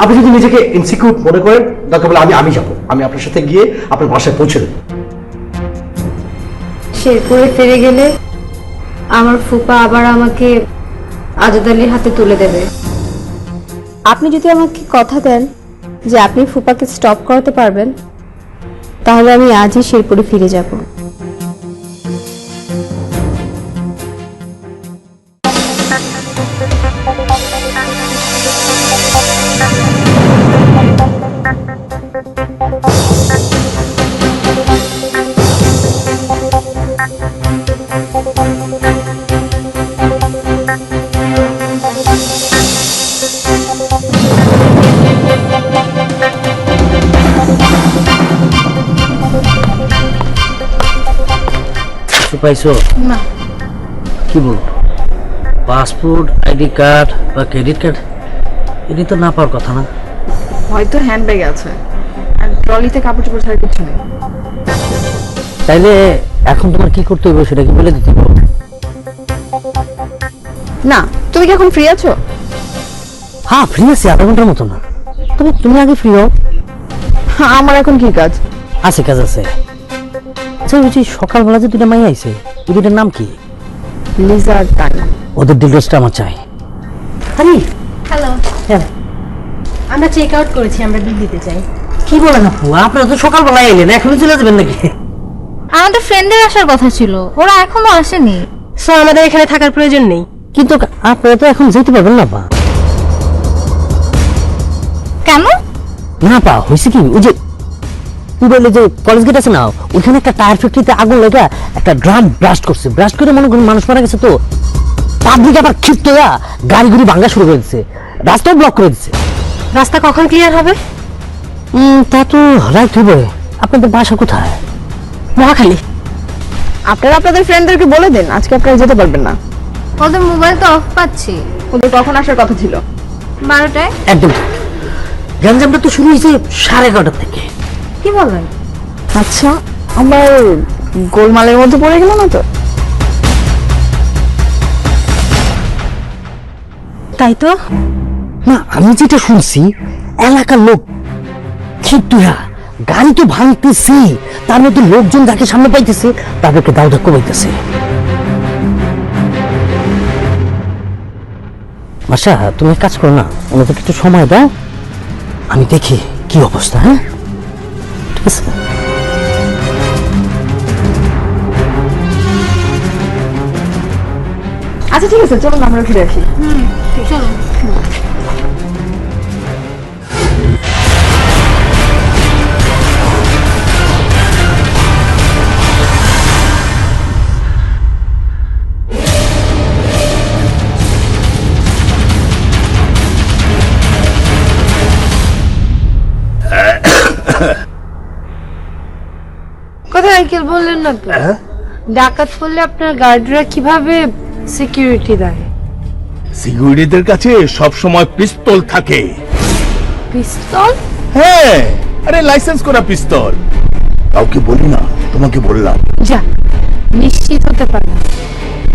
আপনি যদি নিজেকে ইনসিকিউর মনে করেন দরকার বলে আমি যাবো, আমি আপনার সাথে গিয়ে আপনার বাসায় পৌঁছে দেবো। শেরপুরে ফিরে গেলে আমার ফুপা আবার আমাকে আজাদ আলীর হাতে তুলে দেবে। আপনি যদি আমাকে কথা দেন যে আপনি ফুপাকে স্টপ করাতে পারবেন, তাহলে আমি আজই শেরপুরে ফিরে যাব। পাইছো না, কি বল, পাসপোর্ট, আইডি কার্ড বা ক্রেডিট কার্ড এটি তো না পাওয়ার কথা না। হয়তো হ্যান্ডব্যাগ আছে আর ট্রলিতে কাপড় চোপড় ছাড়া কিছু নেই। তাইলে এখন তোমার কি করতে হবে সেটা কি বলে দিতে পারো? না, তুমি কি এখন ফ্রি আছো? হ্যাঁ ফ্রি আছি, আধা ঘন্টার মতো না। তবে তুমি আগে ফ্রি হও। হ্যাঁ, আমার এখন কি কাজ? আছে, কাজ আছে। আচ্ছা বলছি, সকালবেলা যে দুটা মাই আইছে, ওই দুটার নাম কি? লিজা আর তানি। ওদের ডিটেলসটা আমার চাই। আরে হ্যালো, হ্যাঁ, আমরা চেক আউট করেছি, আমরা বিল দিতে চাই। কি বলেন আপু, আপনারা তো সকালবেলা এলেন, এখনই চলে যাবেন নাকি? আমাদের ফ্রেন্ডের আসার কথা ছিল, ওরা এখনো আসেনি, সো আমাদের এখানে থাকার প্রয়োজন নেই। কিন্তু আপনারা তো এখন যেতে পারবেন না পা। কেন? না পা, হয়েছে কি, ওই যে পুরো যে কলেজ গেট আছে না, ওইখানে একটা টায়ার ফ্যাক্টরিতে আগুন লেগে একটা ড্রাম ব্লাস্ট করছে। ব্লাস্ট করে মনে করেন মানুষ মারা গেছে। তো পাবলিক আবার ক্ষিপ্ত হয়ে গাড়ি গুড়ি ভাঙা শুরু করে দিচ্ছে, রাস্তাও ব্লক করে দিচ্ছে। রাস্তা কখন ক্লিয়ার হবে? তা তো রাইট হবে। আপনাদের বাসা কোথায়? মহাখালী। আপনারা আপনাদের ফ্রেন্ডদেরকে বলে দিন আজকে আপনারা যেতে পারবেন না। ওদের মোবাইল তো অফ পাচ্ছি। ওদের কখন আসার কথা ছিল? 12টায়। একদম ঠিক। গ্যাঞ্জামটা তো শুরু হয়েছে 11:30 থেকে। কি বলেন? আচ্ছা, আমার গোলমালের মধ্যে পড়ে গেল না তো? তাই তো। না, আমি যেটা শুনছি, এলাকার লোক ক্ষিপ্তরা গাড়ি তো ভাঙতেছে, তার মধ্যে লোকজন যাকে সামনে পাইতেছে তাদেরকে দাও দাও কমাইতেছে। আচ্ছা তুমি এক কাজ করো না, ওনাদেরকে একটু সময় দাও, আমি দেখি কি অবস্থা। হ্যাঁ ঠিক আছে। আচ্ছা ঠিক আছে, চলুন আমরা ফিরে আসি। চলো। কথা আঙ্কেল বললেন না তো, ডাকাত পড়লে আপনার গার্ডরা কিভাবে সিকিউরিটি দেয়? সিকিউরিটিদের কাছে সব সময় পিস্তল থাকে। পিস্তল? হ্যাঁ, আরে লাইসেন্স করা পিস্তল। কাউকে বলি না, তোমাকে বললাম। যা, নিশ্চিত হতে পারেন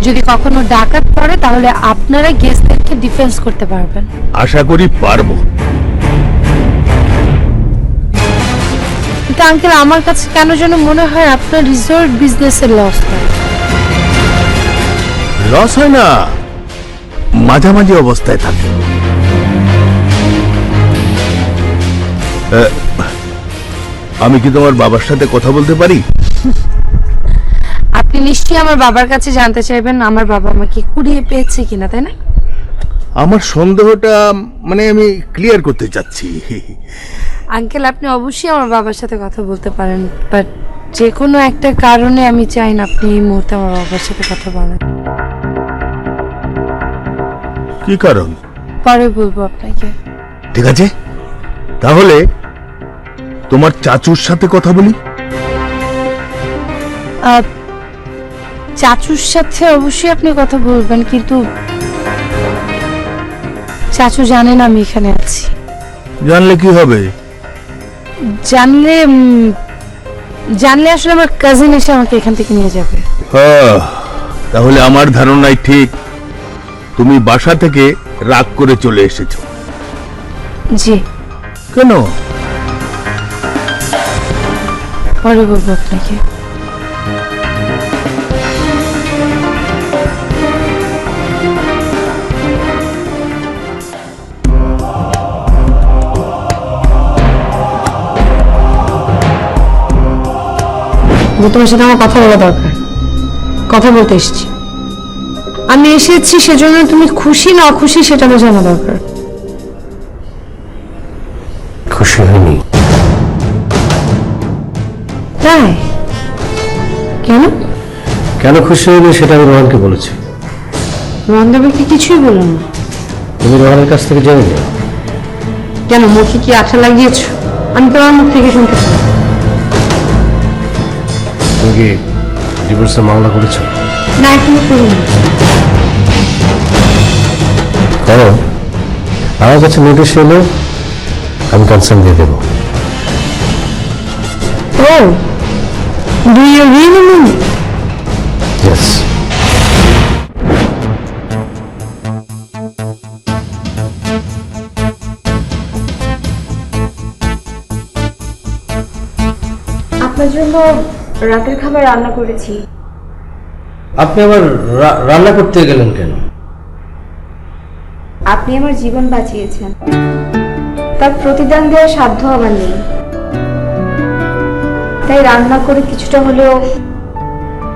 যদি কখনো ডাকাত পড়ে তাহলে আপনারা গেস্টদেরকে ডিফেন্স করতে পারবেন। আশা করি পারবো। কিন্তু আঙ্কেল আমার কাছে কেন যেন মনে হয় আপনার রিসোর্ট বিজনেসের লস হয়। লস হয় না, মাঝামাঝি অবস্থায় থাকে। আমি কি তোমার বাবার সাথে কথা বলতে পারি? আপনি নিশ্চয়ই আমার বাবার কাছে জানতে চাইবেন আমার বাবা আমাকে কুড়িয়ে পেয়েছে কিনা, তাই না? আমার সন্দেহটা মানে আমি ক্লিয়ার করতে চাচ্ছি। আঙ্কেল আপনি অবশ্যই আমার বাবার সাথে কথা বলতে পারেন, বাট যে কোনো একটা কারণে আমি চাই না আপনি এই মুহূর্তে আমার বাবার সাথে কথা বলেন। কি কারণ? পরে বলবো আপনাকে। ঠিক আছে, তাহলে তোমার চাচুর সাথে কথা বলি। চাচুর সাথে অবশ্যই আপনি কথা বলবেন, কিন্তু চাচু জানেন আমি এখানে আছি। জানলে কি হবে? জানলে জানলে আসলে আমার কাজিন এসে আমাকে এখান থেকে নিয়ে যাবে। তাহলে আমার ধারণাই ঠিক, তুমি বাসা থেকে রাগ করে চলে এসেছো। জি। কেন? পরে বলবো আপনাকে। যে তোমার সাথে আমার কথা বলা দরকার, কথা বলতে এসেছি। আমি এসেছি সেজন্য তুমি খুশি না অখুশি সেটা আমার জানা দরকার। খুশি হয়নি। তাই কেন? কেন খুশি হয়নি সেটা আমি রোহানকে বলেছি। রন্ধবাকে কিছুই বলো না তুমি রোহানের কাছ থেকে জেনে নিও। কেন? মুখে কি আঠা লাগিয়েছো? আমি তোমার মুখ থেকে শুনতে চাই। তুমি কি ডিভোর্সের মামলা করেছো? না, এখনো করিনি। করো, আমার কাছে নোটিশ এলে আমি কনসার্ন দিয়ে দেবো। ও, do you really mean it? Yes. আপনার জন্য রাতের খাবার রান্না করেছি। আপনি আবার রান্না করতে গেলেন কেন? আপনি আমার জীবন বাঁচিয়েছেন, তার প্রতিদান দেওয়ার সাধ্য আমার নেই, তাই রান্না করে কিছুটা হলেও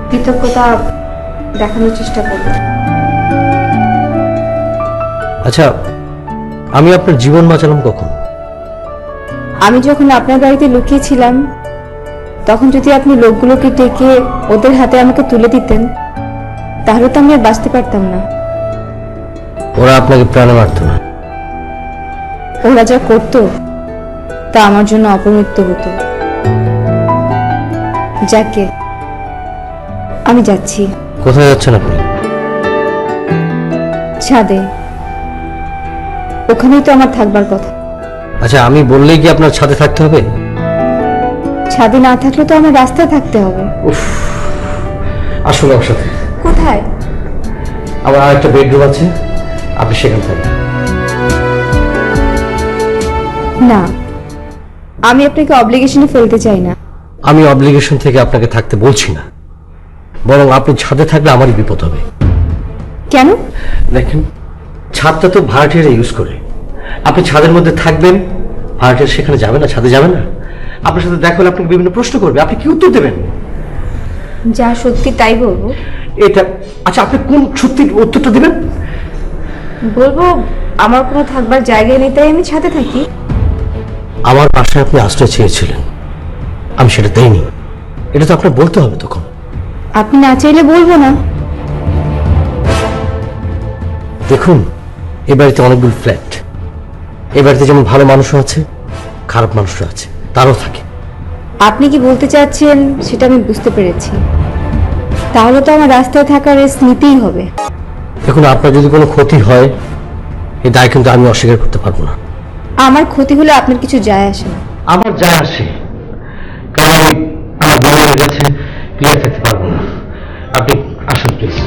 কৃতজ্ঞতা দেখানোর চেষ্টা করব। আচ্ছা, আমি আপনার জীবন বাঁচালাম কখন? আমি যখন আপনার বাড়িতে লুকিয়েছিলাম তখন যদি আপনি লোকগুলোকে ডেকে ওদের হাতে আমাকে তুলে দিতেন তাহলে তো আমি আর বাঁচতে পারতাম না। ওরা আপনাকে প্রাণে মারত না। ওরা যা করতো তা আমার জন্য অপমৃত্যু হতো। যাকে আমি যাচ্ছি। কোথায় যাচ্ছেন আপনি? ছাদে, ওখানেই তো আমার থাকবার কথা। আচ্ছা, আমি বললেই কি আপনার ছাদে থাকতে হবে? ছাদে না থাকলে তো আমার রাস্তায় থাকতে হবে। আসলে আমার সাথে কোথায়? আমার আর একটা বেডরুম আছে, আপনি সেখানে থাকবেন। না, আমি আপনাকে অব্লিগেশনে ফেলতে চাই না। আমি অব্লিগেশন থেকে আপনাকে থাকতে বলছি না, বরং আপনি ছাদে থাকলে আমারই বিপদ হবে। কেন? দেখেন, ছাদটা তো ভাড়াটিয়ারা ইউজ করে। আপনি ছাদের মধ্যে থাকবেন, ভাড়াটিয়া সেখানে যাবে না, ছাদে যাবে না। আপনার সাথে দেখা হলে আপনাকে বিভিন্ন প্রশ্ন করবে, আপনি কি উত্তর দেবেন? যা সত্যি তাই বলবো। এটা আচ্ছা, আপনি কোন সত্যির উত্তরটা দিবেন? বলবো আমার কোনো থাকবার জায়গা নেই তাই আমি ছাদে থাকি। আমার বাসায় আপনি আশ্রয় চেয়েছিলেন, আমি সেটা দেইনি। এটা তো আপনার বলতে হবে তখন। আপনি না চাইলে বলবো না। দেখুন, এ বাড়িতে অনেকগুলো ফ্ল্যাট। এ বাড়িতে যেমন ভালো মানুষও আছে, খারাপ মানুষও আছে, তারও থাকে। আপনি কি বলতে চাচ্ছেন সেটা আমি বুঝতে পেরেছি। তাহলে তো আমার রাস্তায় থাকার রেস্ট নিতেই হবে। দেখুন, আপনার যদি কোনো ক্ষতি হয় এই দায় কিন্তু আমি অস্বীকার করতে পারবো না। আমার ক্ষতি হলে আপনার কিছু যায় আসে না। আমার যায় আসে, কারণ আমি আমার বোনের কাছে ক্লিয়ার থাকতে পারবো না। আপনি আসুন প্লিজ।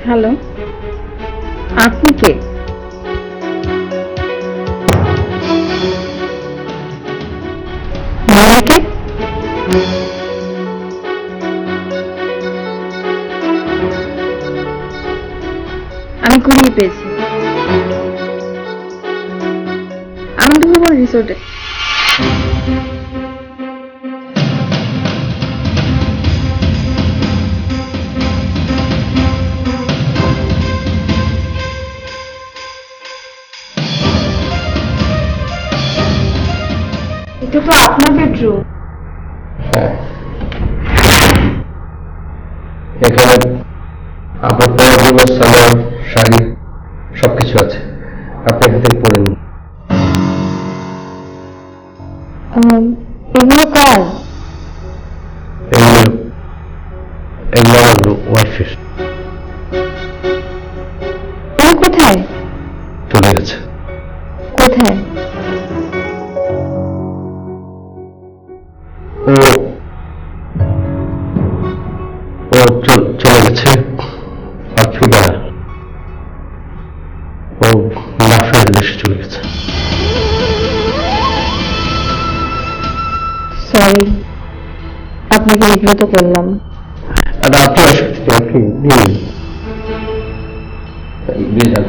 হ্যালো, আপনি কে? মামাকে আমি কুড়িয়ে পেয়েছি আনন্দভবন রিসোর্টে। এটা তো আপনার বেডরুম। এখানে আপনার পরার জন্য সালোয়ার, শাড়ি সবকিছু আছে, আপনি এখান থেকে পরে নিন। এগুলো কার? এগুলো এগুলো আমার ওয়াইফের। তুমি কোথায়? চলে গেছে। কোথায়? ও ও চলে গেছে আফ্রিকা। ও লাফের দেশে চলে গেছে। সরি, আপনাকে বিব্রত করলাম। আর আপনি অসুবিধা, আপনি নিয়ে যান।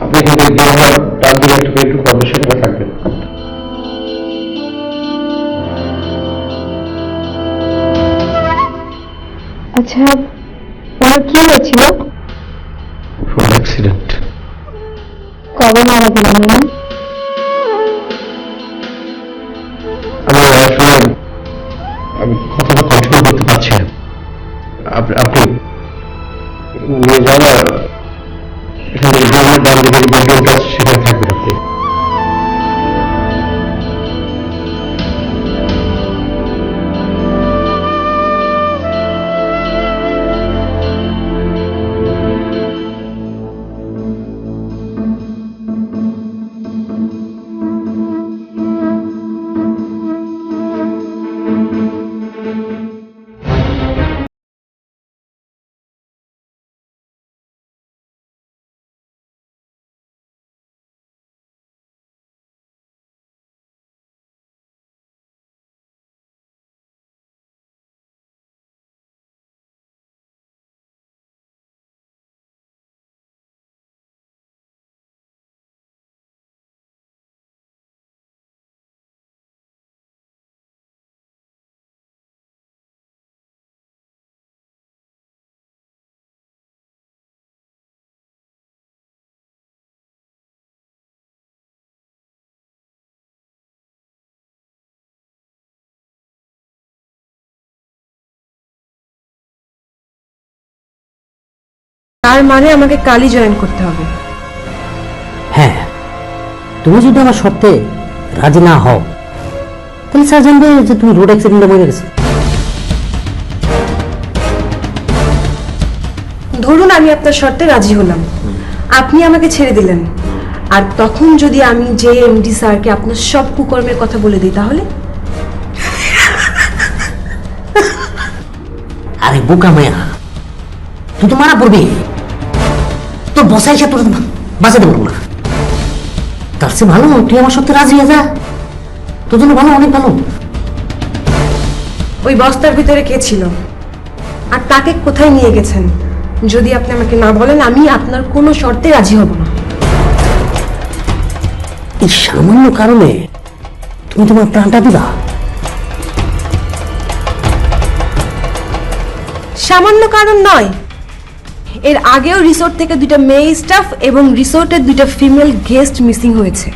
আপনি কিন্তু বের হওয়ার তার দিকে একটু বেডরুম অবশ্যই করে থাকবেন। আচ্ছা, ওনার কি হয়েছিল? Road accident. কবে মারা গেলেন উনি? আমি কথাটা কন্ট্রোল করতে পারছি না। আপনি নিয়ে যান, এখানে গ্রামের ডান দিকের বেডরুমটা সেখানে থাকবেন আপনি। তার মানে আমাকে কালই জয়েন করতে হবে। হ্যাঁ, তুমি যদি আমার শর্তে রাজি না হও তাহলে স্যার জানবে যে তুমি রোড অ্যাক্সিডেন্টে মরে গেছো। ধরুন আমি আপনার শর্তে রাজি হলাম, আপনি আমাকে ছেড়ে দিলেন, আর তখন যদি আমি যে এমডি স্যারকে আপনার সব কুকর্মের কথা বলে দিই তাহলে? আরে বোকা মায়া, তুই তো মারা পড়বি, তোর বসাই সে তোর বাঁচাতে পারবো না। তার চেয়ে ভালো তুই আমার সত্যি রাজি হয়ে যা, তোর জন্য ভালো, অনেক ভালো। ওই বস্তার ভিতরে কে ছিল আর তাকে কোথায় নিয়ে গেছেন যদি আপনি আমাকে না বলেন, আমি আপনার কোনো শর্তে রাজি হব না। এই সামান্য কারণে তুমি তোমার প্রাণটা দিবা? সামান্য কারণ নয়, এর আগেও রিসোর্ট থেকে 2টা মেয়ে স্টাফ এবং রিসোর্টের 2টা ফিমেল গেস্ট মিসিং হয়েছে।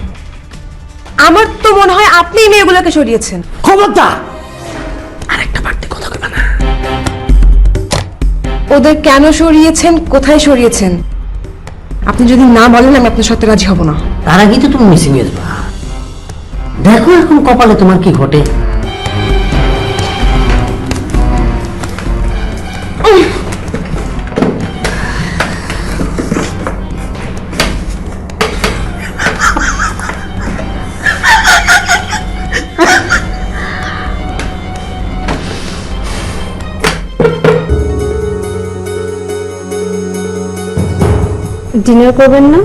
আমার তো মনে হয় আপনি এই মেয়েগুলোকে সরিয়েছেন। খবরদার আরেকটা বাড়তি কথা কইবা না। ওদের কেন সরিয়েছেন, কোথায় সরিয়েছেন আপনি যদি না বলেন আমি আপনার সাথে রাজি হব না। তার আগেই তো তুমি মিসিং হয়ে যাবা। দেখো এখন কপালে তোমার কি ঘটে। ডিনার করবেন না?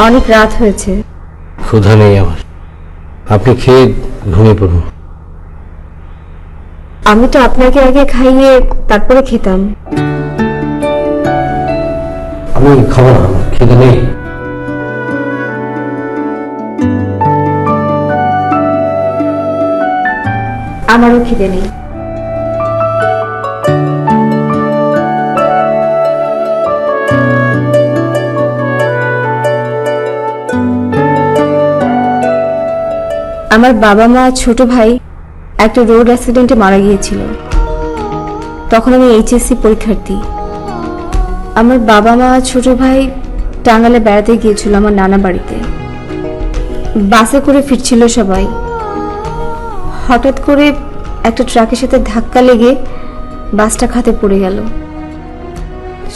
অনেক রাত হয়েছে। ক্ষুধা নেই আমার, আপনি খেয়ে ঘুমিয়ে পড়ুন। আমি তো আপনাকে আগে খাইয়ে তারপরে খেতাম। আমি খাবো না, আমার খিদে নেই। আমারও খিদে নেই। আমার বাবা মা ছোট ভাই একটা রোড অ্যাক্সিডেন্টে মারা গিয়েছিল। তখন আমি এইচএসসি পরীক্ষার্থী। আমার বাবা মা ছোট ভাই টাঙ্গালে বেড়াতে গিয়েছিল আমার নানা বাড়িতে। বাসে করে ফিরছিল সবাই। হঠাৎ করে একটা ট্রাকের সাথে ধাক্কা লেগে বাসটা খাতে পড়ে গেল।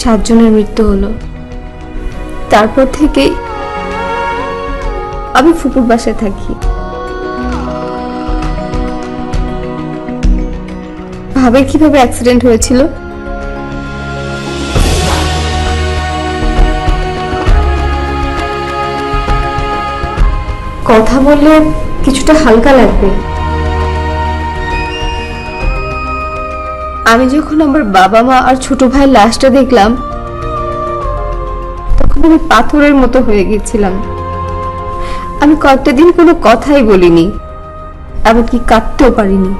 7 জনের মৃত্যু হলো। তারপর থেকেই আমি ফুপুর বাসায় থাকি। ভাবের কিভাবে অ্যাক্সিডেন্ট হয়েছিল? কথা বললে কিছুটা হালকা লাগবে। আমি যখন আমার বাবা মা আর ছোট ভাই লাশটা দেখলাম, তখন আমি পাথরের মতো হয়ে গেছিলাম। আমি কয়েকটা দিন কোনো কথাই বলিনি, এমনকি কাঁদতেও পারিনি।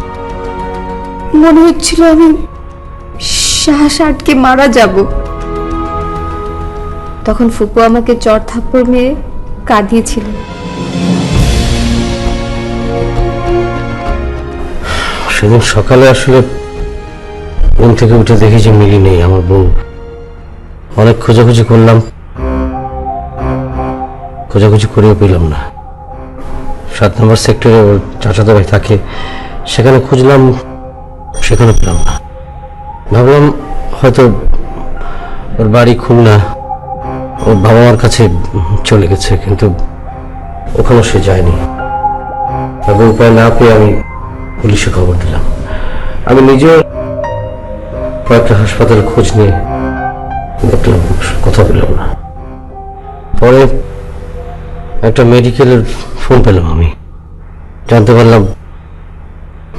মনে হচ্ছিল আমি শ্বাস আটকে মারা যাব। তখন ফুপু আমাকে চড় থাপ্পড় মেরে কাঁদিয়েছিল। সেদিন সকালে আসলে ঘুম থেকে উঠে দেখি যে মিলি নেই, আমার বউ। অনেক খোঁজাখুঁজি করলাম, খোঁজাখুঁজি করেও পেলাম না। 7 নম্বর সেক্টরে ওর চাচাতো ভাই থাকে, সেখানে খুঁজলাম, সেখানে পেলাম না। ভাবলাম হয়তো ওর বাড়ি খুলনা, ওর বাবা মার কাছে চলে গেছে, কিন্তু ওখানেও সে যায়নি। তবে উপায় না পেয়ে আমি পুলিশে খবর দিলাম। আমি নিজেও কয়েকটা হাসপাতালে খোঁজ নিয়ে দেখলাম, কথা পেলাম না। পরে একটা মেডিকেলের ফোন পেলাম, আমি জানতে পারলাম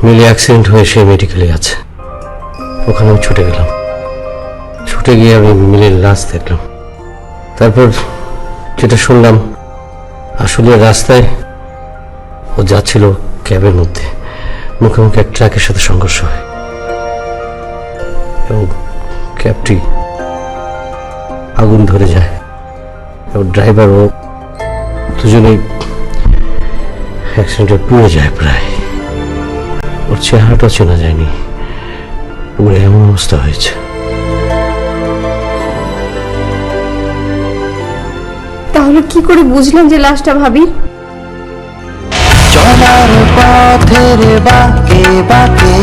মিলি অ্যাক্সিডেন্ট হয়ে সে মেডিকেলে আছে। ওখানে আমি ছুটে গেলাম। ছুটে গিয়ে আমি মিলির লাশ দেখলাম। তারপর যেটা শুনলাম, আসলে রাস্তায় ও যাচ্ছিল ক্যাবের মধ্যে, মুখোমুখি এক ট্রাকের সাথে সংঘর্ষ হয় এবং ক্যাবটি আগুন ধরে যায় এবং ড্রাইভার ও দুজনেই অ্যাক্সিডেন্টে পুড়ে যায়। প্রায় ওর চেহারাটাও চেনা যায়নি, পুরো এমন অবস্থা হয়েছে। তাহলে কি করে বুঝলাম যে লাশটা ভাবি? চলার পথের বাঁকে বাঁকে